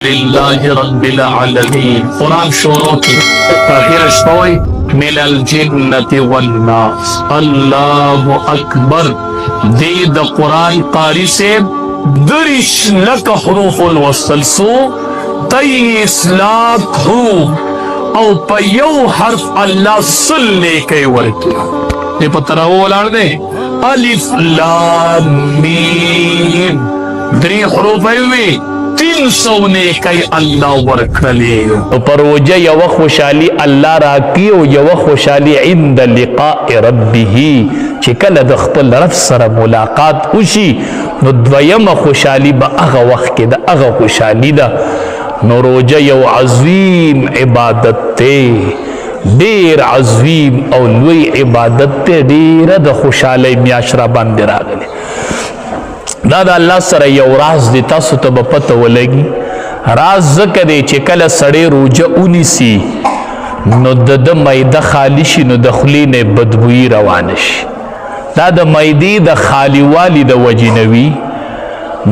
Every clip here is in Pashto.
لله رب العالمين قرآن شروع کی تاخیر شوی من الجنة والناس اللہ اکبر دید قرآن قاری سے درش لک حروف الوصل سو 23 لاکھ حروف او پیو حرف اللہ سلنے کے ورکی یہ پترہ وہ لار دے الف لام میم دری حروف ایوی 300 نے کئی اللہ ورکلی پروجہ یو خوشحالی اللہ راکی او یو خوشحالی عند لقاء ربه چکل دخپل رب سر ملاقات اوشی نو دویم خوشحالی با اغا وقت کے دا اغا خوشحالی دا نو روجہ یو عظیم عبادت تے دیر عظیم او لوی عبادت تے دیر دا خوشحالی میاشرہ باندے راگلے دا اللہ سره یو راز دی تاسو ته به پته ولګي راز ځکه دی چې کله سړی روجه ونیسي نو د معده خالی شي نو د خولې نه بدبویي روانه شي دا د معدې د خالی والي د وجې نه وي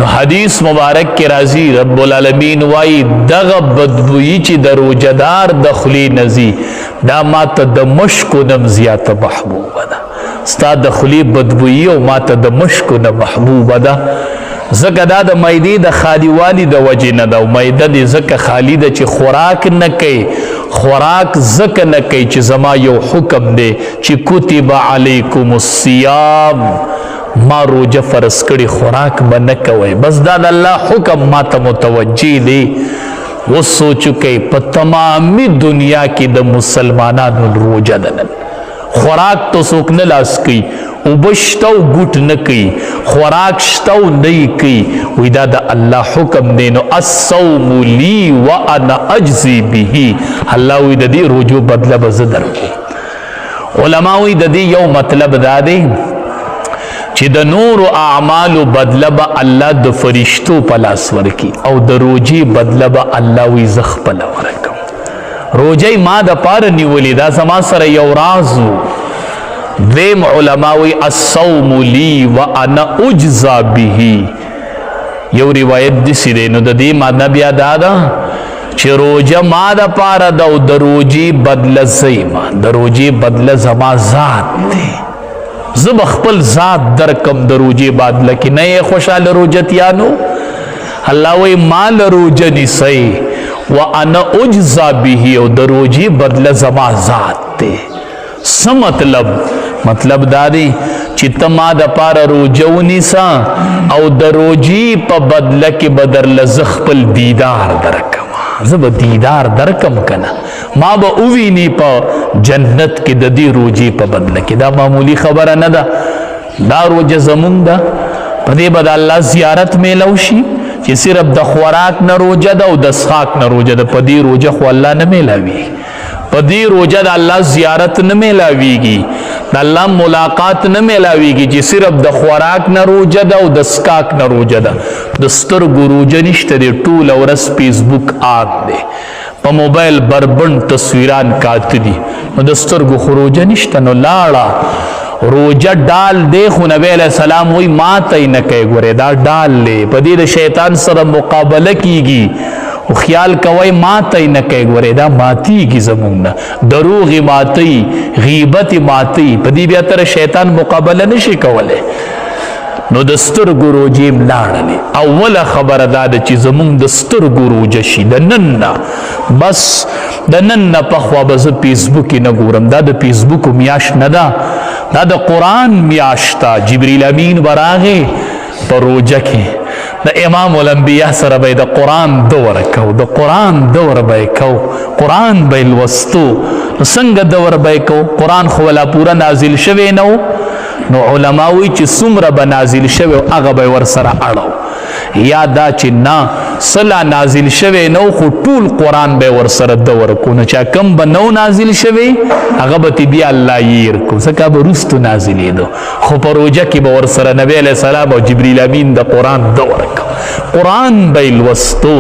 نو حدیث مبارک کې راځي رب العالمین وایي دغه بدبویي چې د روجهدار د خولې نه ځي دا ماته د مشکو نه زیاته محبوبه ده ستا د خلی بدبویی او ماته د مشکو نه محبوبه ده ځکه دا د معدې د خالی والی د وجې نه ده او معده دې ځکه خالی ده چې خوراک نه کوي خوراک ځکه نه کوي چې زما یو حکم دی چې کتب علیکم الصیام ما روجه فرض کړي خوراک به نه کوئ بس دا د الله حکم ماته متوجه دی و سوچو کوي په تمامي دنیا کې د مسلمانانو روجه ده نن خوراک تو سوک نه لاس کوي اوبشتو ګوټ نه کوي خوراک شتو نه کوي وای دا د الله حکم دی نو الصوم لی وانا اجزی به الله وای د دې روجو بدله به زه درکوم علما وای د دې یو مطلب دا دی چې د نور اعمالو بدله به الله د فرشتو په لاس ورکي او د روجي بدله به الله وای زه خپله ورکم روجی ما دا پار نیولی دا زما سر یو رازو دویم علماوی الصوم لی و انا اجزا به یو روایت دیسی دی نو دا دی مادنا بیا دادا چه روجه ما دا پار دا دا روجی بدل زیما دا روجی بدل زما ذات دی زب اخپل ذات درکم دا روجی بدل کی نئے خوشحال روجتیانو اللہ وی مال روجه نیسی وانا اجزا به او د روجی بدله زما ذات ته څه مطلب دا دی چې ته ما د پاره روجه ونیسه او د روجی په بدله کې به درله زه خپل دیدار درکم زه به دیدار درکم کنه ما به وویني په جنت کې د دې روجی په بدله کې دا معمولی خبره نه ده دا روجه زمونږ ده په دې به د الله زیارت میلو شي چې صرف د خوراک نه روجه ده او د څښاک نه روجه ده په دې روجه خو الله نه میلاوي په دې روجه د الله زیارت نه میلاویږي د الله ملاقات نه میلاویږي چې صرف د خوراک نه روجه ده او د څښاک نه روجه ده د سترګو روجه نشته دی ټوله ورځ فیسبوک آن دی په موبایل بربند تصویران کاته دي نو د سترګو خو روجه نشته نو لاړه روجه ډال دی خو نبی علیہ السلام وی ما ته نه کوي ګوره دا ډال دی په دې د شیطان سره مقابله کیږي او خیال کوي ما ته نه کوي ګوره دا ماتیږي زمونږ نه دروغ ماتي غیبت ماتي په دې بیا تر شیطان مقابله نشي کولای نو د سترګو روجې لاړلې اوله خبره دا ده چې زمونږ د سترګو روجه شي د نن نه بس د نن نه پخوا به زه فیسبوک نه ګورم دا د فیسبوک میاشت نه ده دا د قرآن میاشتا جبریل امین براغه پر روجه کې د امام الانبیاء سره به د قرآن دور کو د قرآن دور به کو قرآن به لوستو څنګه دور به کو قرآن خو ولا پورا نازل شوی نو نو علماوی چې څومره به نازل شوی هغه به ور سره اړو یا دا چې نه صلا نازل شوی نو خو ټول قرآن به ور سره دور کو نه چا کم به نو نازل شوی هغه به بیا الله یې کو ځکه به وروستو نازلېدو خو په روجه کې به ور سره نبی علیه السلام او جبریل امین د قرآن دور کو قرآن به لوستو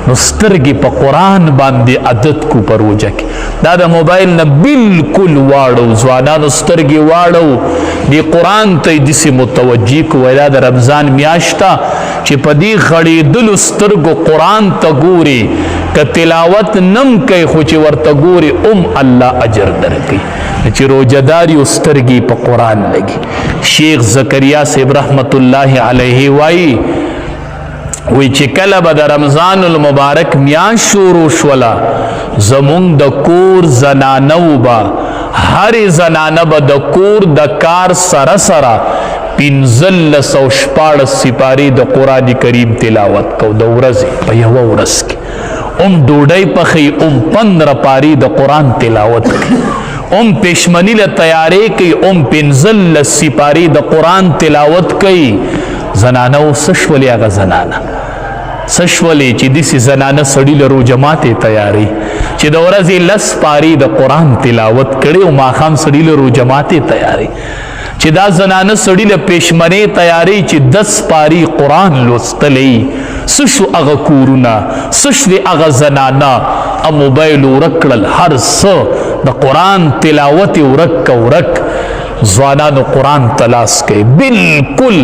نو سترګې په قرآن باندې عادت کو په روجه کې دا د موبایل نه بالکل واړو ځوانانو سترګې واړو دی قرآن ته داسې متوجه کو دا د رمضان میاشت چې په دې غړېدلو سترګو قرآن ته ګوري که تلاوت نم کوي خو چې ورته ګوري الله اجر درکوي چې روجهدار یو سترګې په قرآن لګي. شیخ زکریا صاحب رحمت الله علیه وایي چې کله به د رمضان المبارک میاشت شروع شوله زمونږ د کور زنانو به هرې زنانه به د کور د کار سره سره 1514 سپارې د قرآن کریم تلاوت کو د ورځې په یوه ورځ کې ډوډۍ پخوي 15 پارې د قرآن تلاوت کوي پېشمني له تیارې کوي 15 سپارې د قرآن تلاوت کوي. زنانه او څه شولې هغه زنانه څه شولې چې داسې زنانه سړي له روژه ماتې تیارې چې د ورځې 10 پارې د قرآن تلاوت کړي او ماښام سړي له روژه ماتې تیارې چې دا زنانه سړي له پېشمنۍ تیارې چې 10 پارې قرآن لوستلی څه شو هغه کورونه څه شوې هغه زنانه موبایل ورک کړل هر څه د قرآن تلاوت یې ورک ځوانانو قرآن تلاس کوي بالکل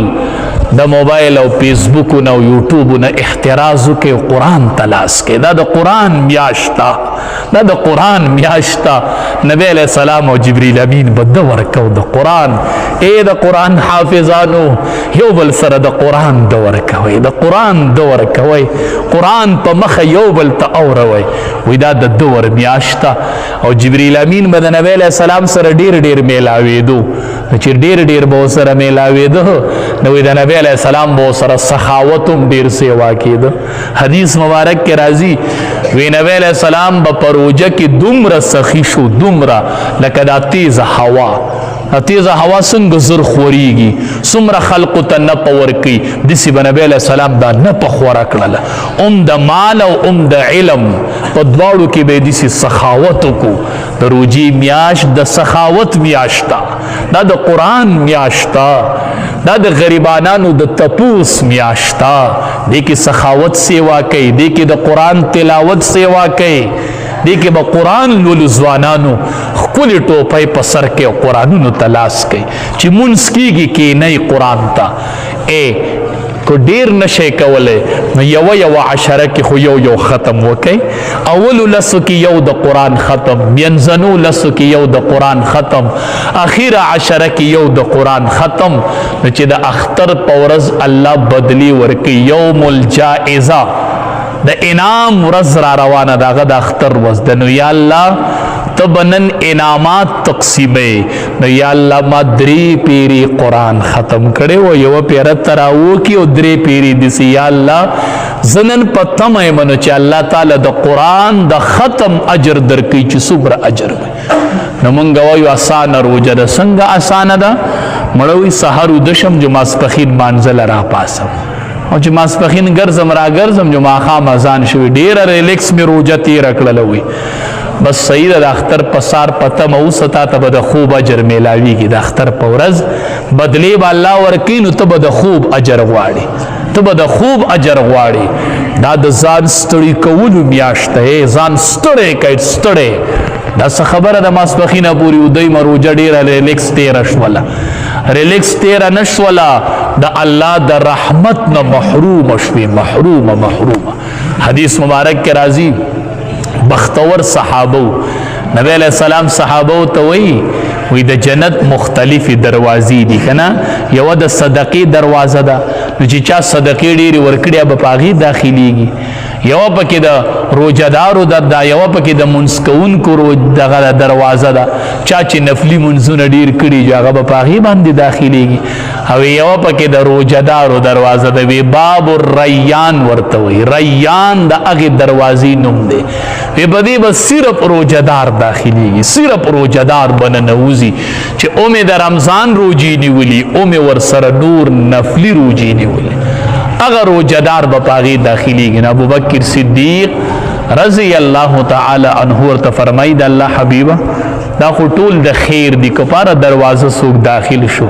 د موبایل او فیسبوکونه او یوټوبونه احتراز وکړي قرآن تلاس کوي. دا د قرآن میاشت دا د قرآن میاشت نبی علیہ السلام او جبریل امین به ده ورکو د قرآن د قرآن حافظانو یو بل سره د قرآن ده ورکوئ د قرآن ده ورکوئ قرآن په مخه یو بل ته اوروئ وایي دا د ده ور میاشت او جبریل امین به د نبی علیہ السلام سره ډېر میلاوېدو چې ډېر به ورسره میلاوېده نو د نبی علیہ السلام به ورسره سخاوت هم ډېر سیوا کېده. حدیث مبارک کې راځي وی نبی علیہ السلام به په روژه کې دومره سخي شو دومره لکه دا تیزه هوا څنګه زر خورېږي څومره خلقو ته نپه ورکوي داسې به نبی علیہ السلام دا نپه خوره کړله د مال او د علم په دواړو کې به یې داسې سخاوت وکړو. د روژې میاشت د سخاوت میاشت دا د قرآن میاشت دا د غریبانانو د تپوس میاشت دې کې سخاوت سیوا کوي دې کې د قرآن تلاوت سیوا کوي دې کې به قرآن لولو ځوانانو ښکلې ټوپۍ په سر کې او قرآنونو ته لاس کوي چې مونځ کېږي کښېنئ قرآن ته که ډېر نشئ کولی نو یوه عشره کې خو یو ختم وکئ اولو لسو کې یو د قرآن ختم منځنو لسو کې یو د قرآن ختم اخیره عشره کې یو د قرآن ختم نو چې د اختر په ورځ الله بدلی ورکوي یوم الجائزه د انعام ورځ را روانه ده هغه د اختر ورځ ده نو یا الله ته به نن انعامات تقسیموي نو یا الله ما 3 پیری قرآن ختم کړی و یوه پیره ته راوکي او 3 پیری داسې یا الله زه نن په تمه یم نو چې الله تعالی د قرآن د ختم اجر درکوي چې څومره اجر وي. نو مونږ وایو اسانه روژه ده څنګه اسانه ده مړه وایي سحر ودشم جو ماسپښین مانځله راپاسم او چې ماسپښین ګرځم راګرځم جو ماښام اذان شوي ډېره ریلیکس مې روژه تېره کړله وي بس صحیح ده د اختر په سار په تمه اوسه تا ته به د خوب اجر میلاویږي د اختر په ورځ بدلې به الله ورکوي نو ته به د خوب اجر غواړې دا د ځان ستړي کولو میاشت ده ځان ستړی کوي ستړی دا څه خبره ده ماسپښینه پورې ودیمه روژه ډېره ریلیکس تېره شوله نه شوله د الله د رحمت نه محرومه شوې محرومه حدیث مبارک کې راځي بختور صحابه نبی علیہ السلام صحابه ته وی د جنت مختلفی دروازې دي کنه یو د صدقې دروازه ده نو چې چا صدقې ډېرې ورکړي به په هغې داخلیږي یو پکې د روژهدارو ده یو پکې د منځ کوونکو دغه دروازه ده چا چې نفلي منځونه ډېر کړي هغه به په هغې باندې داخلیږي او یو پکې د روژهدارو دروازه ده وی باب الریان ورته وایي ریان د هغې دروازې نوم دی وی په دې به صرف روژهدار داخلیږي صرف روژهدار به ننوځي چې اومې د رمضان روژې نیولي اومې ورسره نور نفلي روژې نیولي هغه روژهدار به په هغې داخلیږي نو ابوبکر صدیق رضی الله تعالی عنه ورته فرمایي د الله حبیبه دا خو ټول د خیر دی که پاره دروازه څوک داخل شو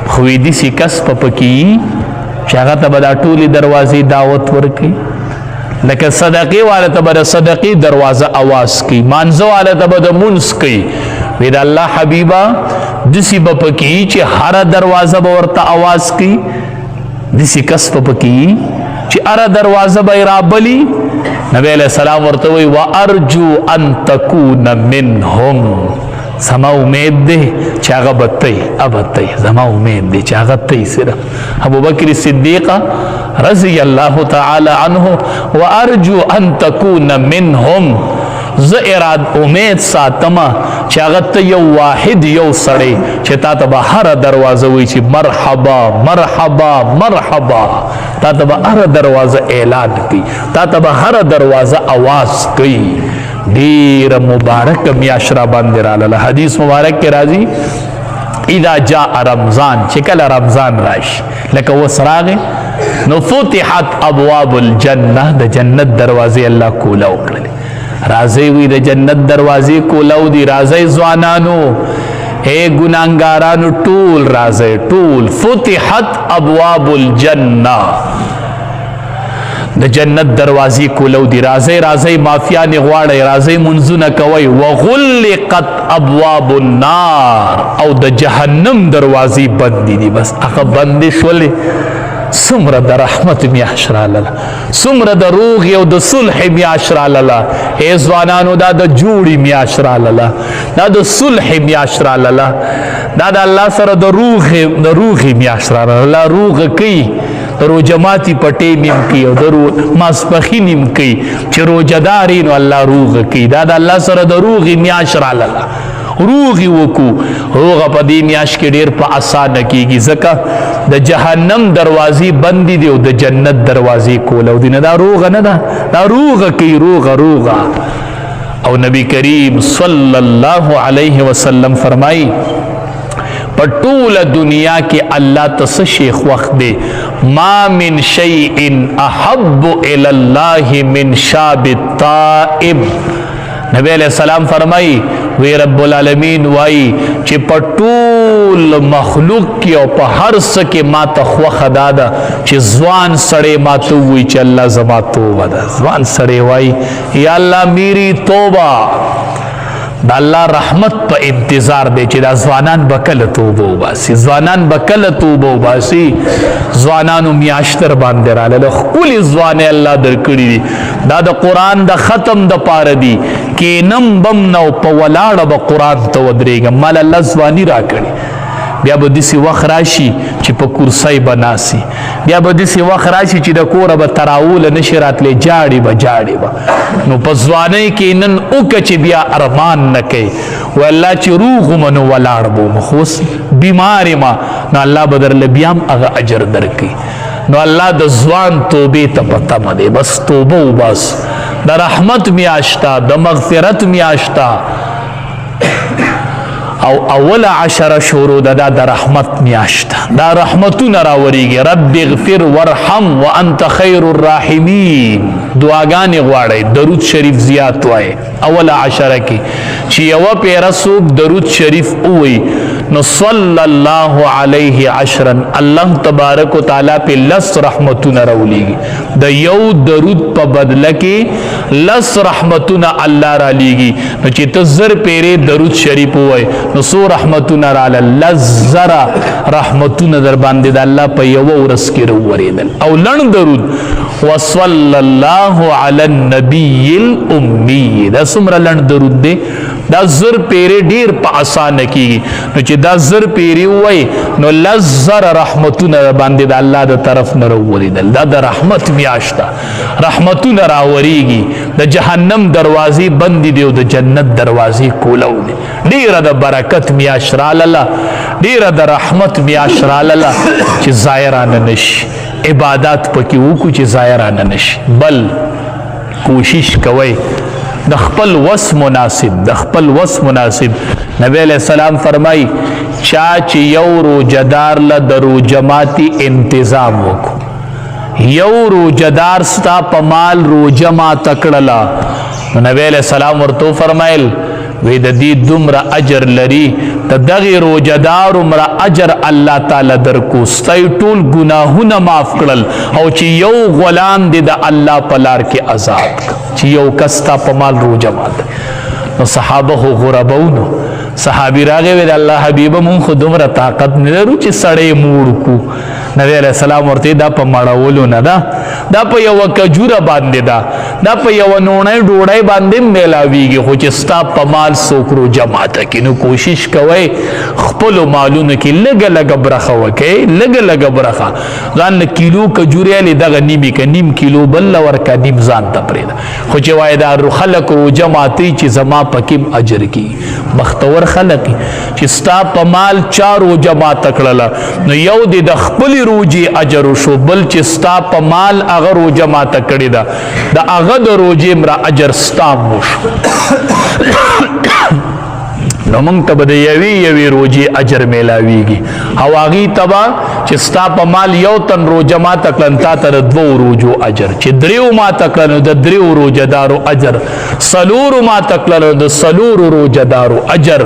خو یې داسې کس په پکې چې هغه ته به دا ټولې دروازې دعوت ورکوي لکه صدقې والا ته به د صدقې دروازه اواز کوي مانځه والا ته به د مونځ کوي وی د الله حبیبه داسې به پکې چې هره دروازه به ورته اواز کوي دسی کس په پکی چې اره دروازه به رابلی نبی علیہ السلام ورته وی وارجو ان تکون منهم زما امید دی چې هغه بتی ابتی زما امید دی چې هغه تی سره ابو بکر صدیق رضی الله تعالی عنه وارجو ان تکون منهم ز اراد امید ساتما چې هغه ته یو واحد یو سړی چې تا ته به هر دروازه وی چې مرحبا مرحبا مرحبا تا ته به هر دروازه اعلان کوي تا ته به هر دروازه आवाज کوي ډیر مبارک میاشت را باندې رااله حدیث مبارک کې راځي اذا جاء رمضان چې کله رمضان راشي لکه وسراغه نو فتحت ابواب الجنه د جنت دروازې الله کولا وکړلې راځي وی د جنت دروازې کولاو دی راځي ځوانانو اے ګناګارانو ټول راځي ټول فتحت ابواب الجنه د جنت دروازې کولو دی راځي راځي مافیان غواړي راځي منځونه کوي وغلقت ابواب النار او د جهنم دروازې بند دي بس هغه بند شولې سمره د رحمت میاشرا لاله سمره د روغ او د صلح میاشرا لاله ای ځوانانو دا د جوړي میاشرا لاله دا د صلح میاشرا لاله دا د الله سره د روغ میاشرا لاله روغ کوي درو جماعتی پټې نیم کی او درو ماسپخی نیم کی چې روزدارین الله روغ کی دا د الله سره د روغ میاش را لاله روغ وکو روغ په دې میاش کې ډیر په اسانه کیږي ځکه د جهنم دروازې بندي دی او د جنت دروازې کولو دي نه دا روغ نه دا روغ کی روغ او نبی کریم صلی الله علیه وسلم فرمایي پټول دنیا کې الله تس شیخ وخت دے ما من شیء احب الی الله من شاب الطائب نبی علیہ السلام فرمائی وی رب العالمین وائی چې پټول مخلوق کې او په هر څه کې ما ته خوښه داده چې ځوان سړی ما ته وی چې الله زما توبه ده ځوان سړی وای یا الله میری توبه دا الله رحمت په انتظار دی چې دا ځوانان بکل توبه وباسي ځوانان بکل توبه وباسي ځوانانو میاشتر باندې رااله خپل ځوانه الله درکړي دي دا د قران د ختم د پاره دي کې نم بم نو په ولاړه به قران ته ودرېګم مال الله ځواني راکړي بیا به دسی وخت راشي چې په کرسۍ بناسي بیا به دسی وخت راشي چې د کوره به تراول نشي راتلی جاړي به نو په ځوانۍ کې نن وکړه چې بیا ارمان نه کوي و الله چې روغ منو ولاړ بوم خو اوس بیمار ما نو الله به درله بیا هم هغه اجر درکوي نو الله د ځوان توبې ته په تمه دی بس توبه وباس د رحمت میاشتا د مغفرت میاشتا او اول عشر شروع دا رحمت میاشت دا رحمتون راوریږي رب اغفر ورحم وانت خیر الراحمین دعاګانې غواړي درود شریف زیات وای اول عشر کې چې یو پیرا سوق درود شریف وای نو صلی الله علیه عشرا الله تبارک وتعالی په لس رحمتون راولېږي د یو درود په بدله کې لس رحمتون الله را لېږي نو چې ته زر پیری درود شریف وای نو سو رحمتون را لزر رحمتون در باندې د الله په یو ورځ کې وروړېدل او لړ درود وصلی الله علی النبی الامی دا څومره لړ درود دی دا زر پیری ډیر په اسانه کیږي نو چې دا زر پیری وای نو لزر رحمتون باندې د الله د طرف نه وروړېدل دا د رحمت میاشت رحمتون راوریږي د جهنم دروازې بند دي او د جنت دروازې کولو دي ډیر د برکت میاشت را لاله ډیر د رحمت میاشت را لاله چې ظاهرانه نشي عبادت پکې وکړو چې ظاهرانه نشي بل کوشش کوي د خپل وس مناسب نبی علیہ السلام فرمای چا چې یو روزدار له درو جماعتي انتظام وکړو یو روزدار ستا په مال روزه ما تکړه نبی علیہ السلام ورته فرمایل وی د دې دومره اجر لري د دغه روزدار عمر اجر الله تعالی درکو ستای ټول ګناهونه معاف کړل او چې یو غلام دې د الله په لار کې آزاد چې یو کستا په مال روزه مات نو صحابه غربونو صحابي راغی وی د الله حبیبه مونږ خو دومره طاقت نه لرو چې سړی موړ کو. نبی علیہ السلام ورته دا په مړولو نه ده، دا په یوه کجوره باندې ده، دا په یوه نوڼۍ ډوډۍ باندې میلاویږي، خو چې ستا په مال څوک روژه ماته کړي نو کوشش کوئ خپلو مالونو کې لږه لږه برخه وکئ، لږه لږه برخه. ځان له کیلو کجورې هلې دغه نیمې که نیم کیلو بل له ورکه، نیم ځان ته پرېږده. خو چې وایي دا خلک روژه ماتوي چې زما پکې اجر کېږي. بختور خلک چې ستا په مال چا روژه ماته کړله نو یو دې د خپلې روژې اجر وشو، بل چې ستا په مال هغه روژه ماته کړې ده د هغه د روژې مره اجر ستا وشو. نو موږ ته به د یوې روژې اجر میلاویږي، او هغې ته به چې ستا په مال یو تن روژه ماته کړه تا ته د 2 روژو اجر، چې 3 ماته کړه نو د 3 روژهدارو اجر، 4 ماته کړه نو د 4 روژهدارو اجر.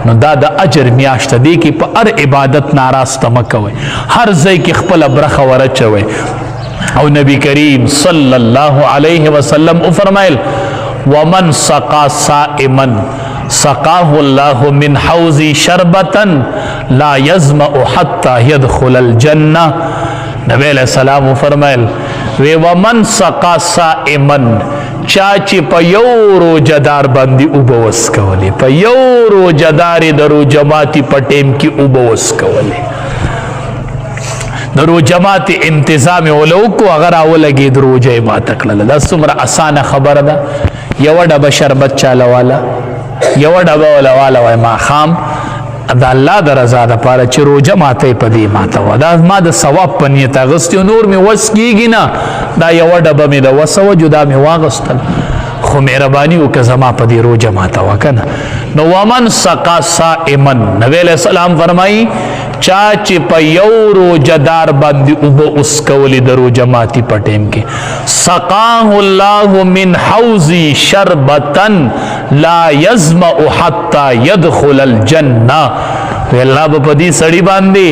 نو دا د اجر میاشت دی کې په هر عبادت ناراسته مه کوئ، هر ځای کې خپله برخه ورچوئ. او نبی کریم صلی الله علیه وسلم فرمایل ومن سقا صائما سقاه الله من حوض شربتا لا يظمأ حتى يدخل الجنه. نبی علیہ السلام فرمایل وی ومن سقا صائما چا چې په یو روژهدار باندې اوبه وڅکولې، په یو روژهدار د روژه ماتي په ټیم کې اوبه وڅکولې، د روژه ماتي انتظام یې ولو کو هغه راولګېد روژه یې ماته کړله. دا څومره اسانه خبره ده. یوه ډبه شربت چاله واله، یوه ډبه وله واله وای ماښام د الله د رضا دپاره چې روژه ماته یې په دې ماته وه، دا ما د ثواب په نیت اخیستې نور مې وس کېږي نه، دا یوه ډبه مې د وسه وه جدا مې واغستل، خو مهرباني وکړه زما په دې روژه ماته وه که نه. نو ومن سقا صائما، نبی علیہ السلام فرمایي چا چې په یو روژهدار باندې اوبه وڅکولې د روژه ماتي په ټیم کې، سقاه الله من حوض شربتا لا يظمأ حتى يدخل الجنه. وی الله به په دې سړي باندې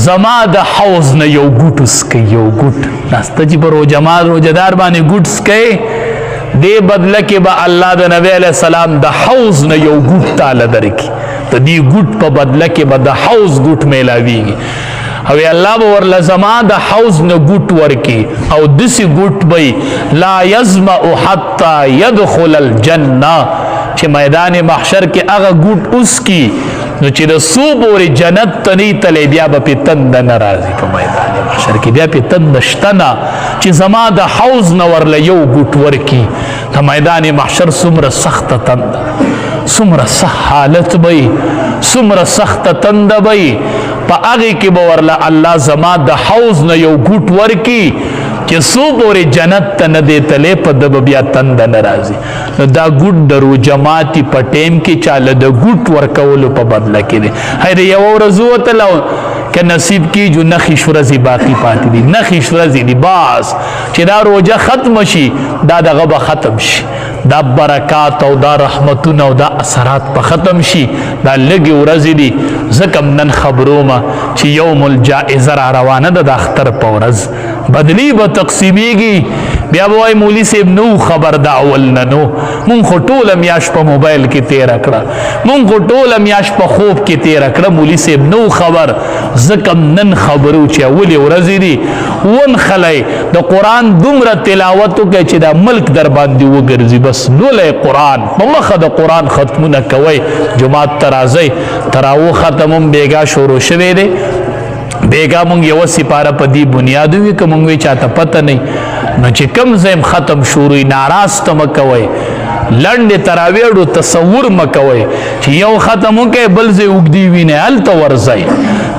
زما د حوض نه یو ګوټ وڅکي، یو ګوټ. ناسته چې په روژهدار باندې ګوټ وڅکئ، دې بدله کې به الله د نبی علیہ السلام د حوض نه یو ګوټ تاله درکړي، د دې ګوټ په بدله کې به د حوض ګوټ میلاویږي. او الله به ورله زما د حوض نه ګوټ ورکي، او داسې ګوټ به لا يظمأ حتى يدخل الجنه، چې میدان محشر کې هغه ګوټ وڅکي نو چې د څو پورې جنت ته نه تللی بیا به پې تنده نه راځي په میدان محشر کې، بیا پې تنده شته نه چې زما د حوض نه ورله یو ګوټ ورکي. د میدان محشر څومره سخته تنده، څومره سخت حالت به، څومره سخته تنده به، په هغې کې به ورله الله زما د حوض نه یو ګوټ ورکي چې څو پورې جنت ته نه دی تلی په ده به بیا تنده نه راځي. نو دا ګوټ د روژه ماتي په ټیم کې چاله د ګوټ ورکولو په بدله کې دی. هی د یوه ورځ ووتله که نصیب کیږو نښې ورځې باقي پاتې دي، نښې ورځې دي باز چې دا روژه ختم شي دا دغه به ختم شي، دا برکات او دا رحمتونه او دا اثرات په ختم شي، دا لږې ورځې دي. ځکه نن خبرومه چې یوم الجائزه را روانه ده د اختر په ورځ، بدلی به تقسیمیږي. بیا به وایي مولي صاحب نو خبر د اول نه نو، مونږ خو ټوله میاشت په موبایل کې تېره کړه، مونږ خو ټوله میاشت په خوب کې تېره کړه، مولي صاحب نو خبر. ځکه نن خبرو چې اولې ورځې دي ونښلی د قرآن دومره تلاوت وکړئ چې دا ملک در باندې وګرځي، بس لولی قرآن په مخه د قرآن ختمونه کوئ، جماعت ته راځئ. تراویح ختم هم بېګا شروع شوی دی، بیگا مونږ یو سپاره په دې بنیاد وی که مونږ وی چاته پته نه نو چې کم زم ختم شروع ناراست مکوي لنډ تراویړو تصور مکوي چې یو ختم وکي بل زه وګدی وینه الته ورځي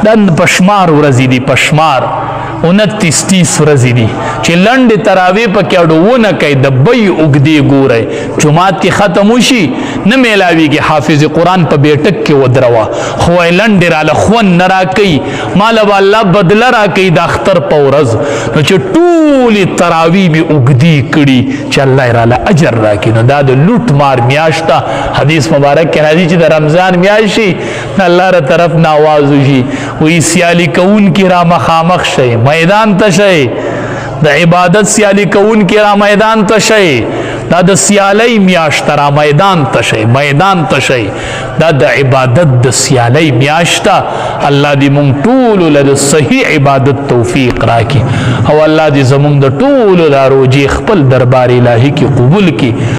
دن پشمار ورځي دی پشمار 29 ورځې دي چې لنډې تراویح پکې اډوونه کوي د بی اوږدې ګورئ جومات کې ختم وشي نه میلاویږي حافظ قرآن په بیټک کې ودروه خو وایي لنډې راله خوند نه راکوي ماله به الله بدله راکوي د اختر په ورځ نو چې ټولې تراویح مې اوږدې کړي چې الله یې راله اجر راکړي نو دا د لوټ مار میاشت ده حدیث مبارک کې راځي چې د رمضان میاشت شي الله را طرف نه آواز وشي وایي سیالي کوونکي را مخامخ شئ میدان ته شئ د عبادت سیالي کوونکي را میدان ته شئ دا د سیالۍ میاشت را میدان ته شئ دا د عبادت د سیالۍ میاشت ته الله دې مونږ ټولو له د صحیح عبادت توفیق راکړي او الله دې زمونږ د ټولو لا روجې خپل دربار الهي کې قبول کړي